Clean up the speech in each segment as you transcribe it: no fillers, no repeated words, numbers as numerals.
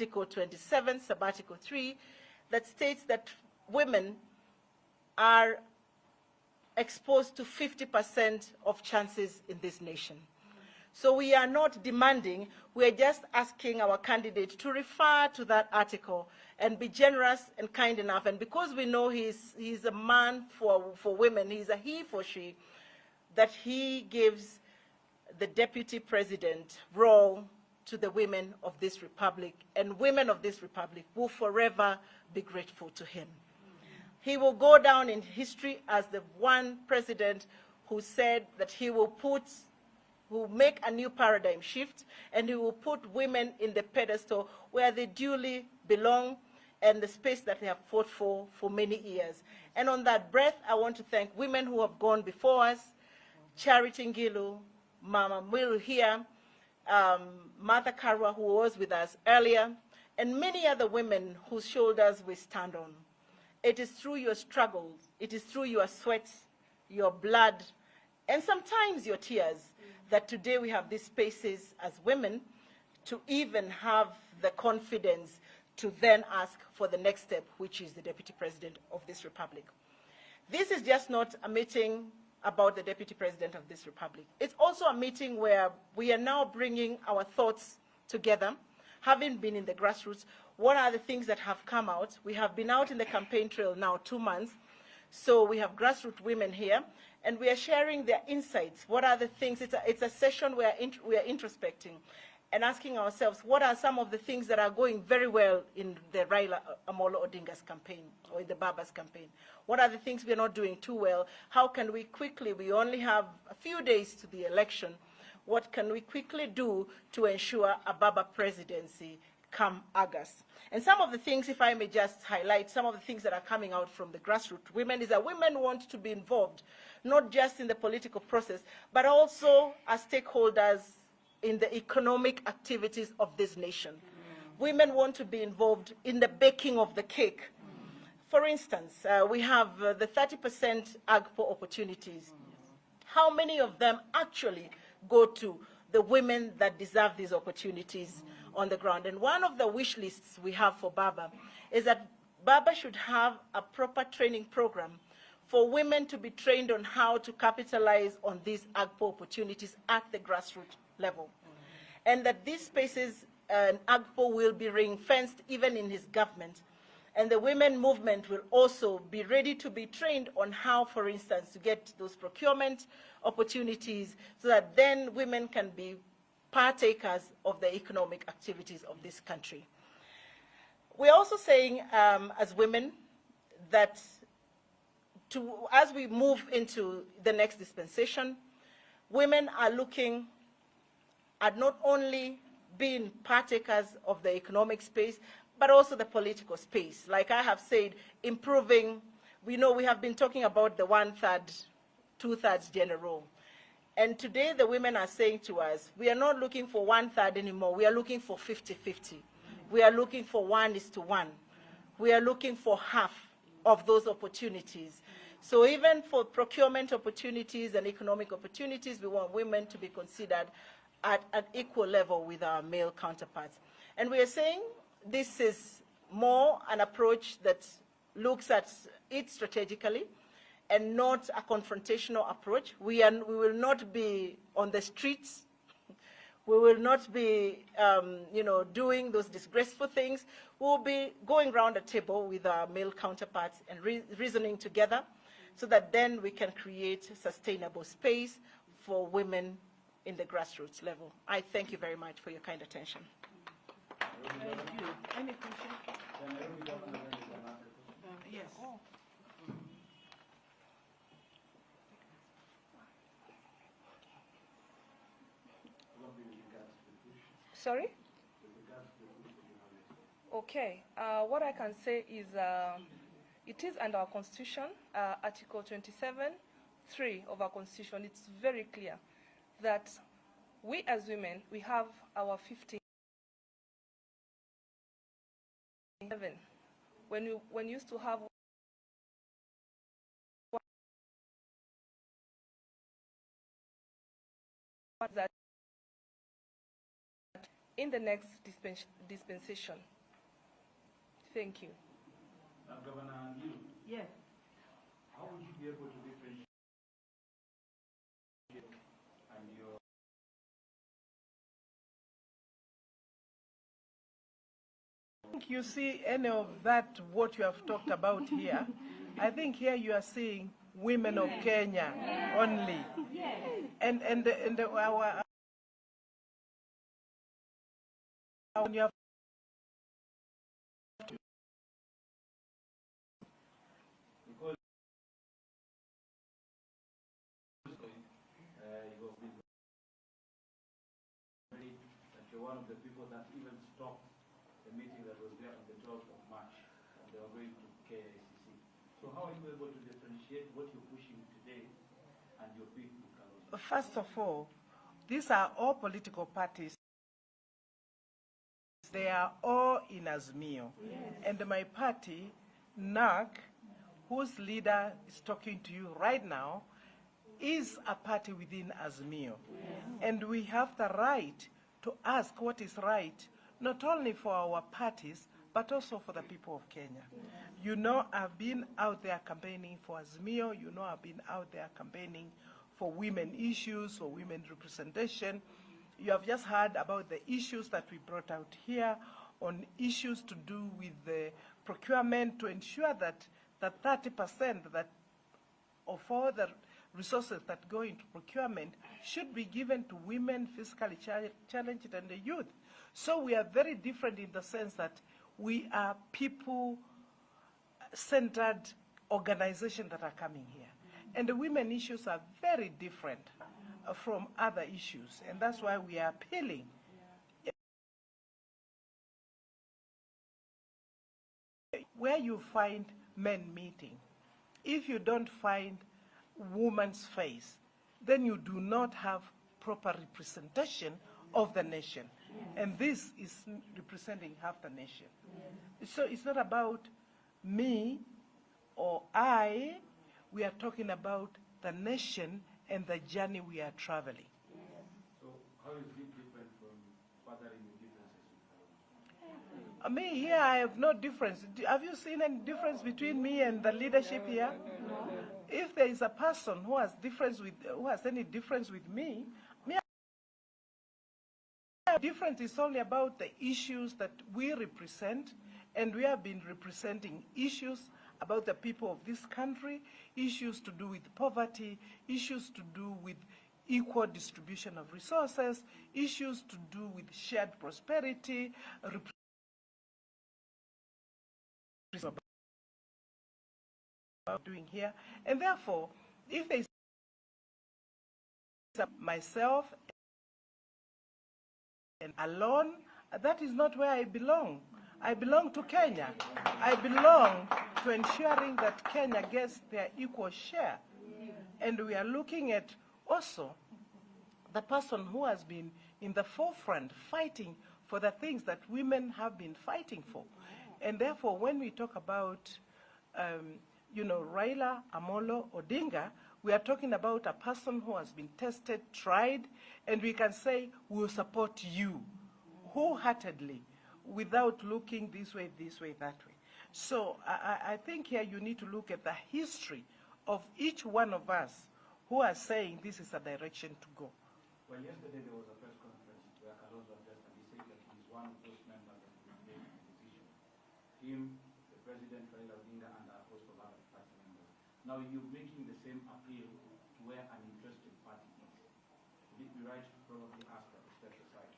Article 27, Sub-Article 3, that states that women are exposed to 50% of chances in this nation. So we are not demanding, we're just asking our candidate to refer to that article and be generous and kind enough. And because we know he's a man for women, he's a he for she, that he gives the deputy president role to the women of this republic, and women of this republic will forever be grateful to him. He will go down in history as the one president who said that he will make a new paradigm shift, and he will put women in the pedestal where they duly belong and the space that they have fought for many years. And on that breath, I want to thank women who have gone before us, Charity Ngilu, Mama Mwilu here, Martha Karwa, who was with us earlier, and many other women whose shoulders we stand on. It is through your struggles, it is through your sweat, your blood, and sometimes your tears, that today we have these spaces as women to even have the confidence to then ask for the next step, which is the deputy president of this republic. This is just not a meeting about the deputy president of this republic. It's also a meeting where we are now bringing our thoughts together, having been in the grassroots. What are the things that have come out? We have been out in the campaign trail now 2 months. So we have grassroots women here, and we are sharing their insights. What are the things? It's a session where we are introspecting and asking ourselves, what are some of the things that are going very well in the Raila Amolo Odinga's campaign or in the Baba's campaign? What are the things we're not doing too well? How can we quickly, we only have a few days to the election, what can we quickly do to ensure a Baba presidency come August? And some of the things, if I may just highlight, some of the things that are coming out from the grassroots women is that women want to be involved, not just in the political process, but also as stakeholders in the economic activities of this nation. Women want to be involved in the baking of the cake. For instance, we have the 30% AGPO opportunities. How many of them actually go to the women that deserve these opportunities on the ground? And one of the wish lists we have for Baba is that Baba should have a proper training program for women to be trained on how to capitalize on these AGPO opportunities at the grassroots level. And that these spaces and AGPO will be ring-fenced even in his government. And the women movement will also be ready to be trained on how, for instance, to get those procurement opportunities so that then women can be partakers of the economic activities of this country. We're also saying as women that as we move into the next dispensation, women are looking at not only being partakers of the economic space, but also the political space. Like I have said, improving, we know we have been talking about the 1/3, 2/3 gender role. And today the women are saying to us, we are not looking for 1/3 anymore, we are looking for 50-50. We are looking for 1:1. We are looking for half of those opportunities. So even for procurement opportunities and economic opportunities, we want women to be considered at an equal level with our male counterparts. And we are saying this is more an approach that looks at it strategically and not a confrontational approach. We will not be on the streets. We will not be doing those disgraceful things. We will be going around the table with our male counterparts and reasoning together so that then we can create sustainable space for women in the grassroots level. I thank you very much for your kind attention. Thank you. Any question? Yes. Sorry? Okay. What I can say is it is under our Constitution, Article 27(3) of our Constitution. It's very clear that we as women, we have our 15. When you used to have that in the next dispensation. Thank you. Governor, you, Yes. how would you be able to differentiate and your I think you see any of that, what you have talked about here. I think here you are seeing women of Kenya only. And our when you have because you have been very that you're one of the people that even stopped the meeting that was there on the 12th of March and they were going to KICC. So how are you able to differentiate what you're pushing today and your big book? First of all, these are all political parties. They are all in Azimio. Yes. And my party, NAC, whose leader is talking to you right now, is a party within Azimio. Yes. And we have the right to ask what is right, not only for our parties, but also for the people of Kenya. Yes. You know, I've been out there campaigning for Azimio. You know, I've been out there campaigning for women issues, for women representation. You have just heard about the issues that we brought out here on issues to do with the procurement to ensure that the 30% that of all the resources that go into procurement should be given to women, physically challenged, and the youth. So we are very different in the sense that we are people-centered organizations that are coming here. And the women issues are very different from other issues, and that's why we are appealing. Where you find men meeting, if you don't find woman's face, then you do not have proper representation of the nation. Yes. And this is representing half the nation. Yes. So it's not about me or I, we are talking about the nation and the journey we are traveling. So how is it different from fathering the differences? I mean, here I have no difference. Have you seen any difference between me and the leadership here? No. If there is a person who has any difference with me, difference is only about the issues that we represent, and we have been representing issues about the people of this country, issues to do with poverty, issues to do with equal distribution of resources, issues to do with shared prosperity, doing here. And therefore, if there is myself and alone, that is not where I belong. I belong to Kenya. I belong to ensuring that Kenya gets their equal share. And we are looking at also the person who has been in the forefront fighting for the things that women have been fighting for. And therefore, when we talk about, Raila, Amolo, Odinga, we are talking about a person who has been tested, tried, and we can say, we will support you wholeheartedly, without looking this way, that way. So I think here you need to look at the history of each one of us who are saying this is a direction to go. Well, yesterday there was a press conference where Kalonzo addressed and he said that he's one of those members that will make the decision. Him, the President, Raila Odinga, and a host of other party members. Now you're making the same appeal to where an interested party is. Would it be right to probably ask that to step aside?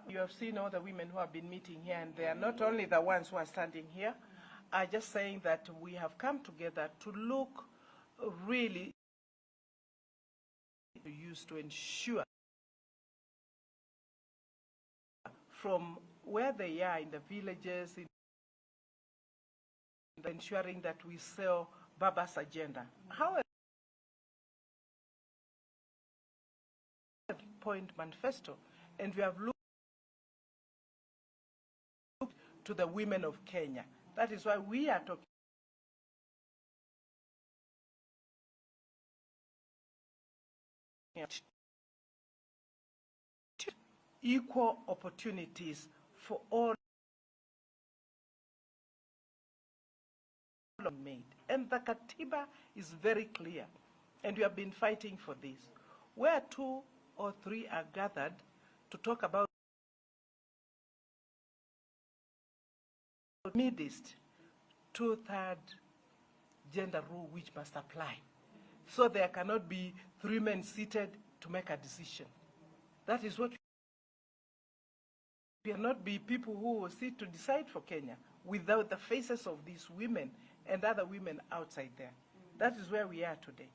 You have seen all the women who have been meeting here, and they are not only the ones who are standing here, are just saying that we have come together to look really used to ensure from where they are in the villages, in ensuring that we sell Baba's agenda. However, point manifesto, and we have looked to the women of Kenya. That is why we are talking equal opportunities for all made. And the Katiba is very clear, and we have been fighting for this. Where 2 or 3 are gathered to talk about midst 2/3 gender rule which must apply. So there cannot be 3 men seated to make a decision. That is what we cannot be people who will sit to decide for Kenya without the faces of these women and other women outside there. That is where we are today.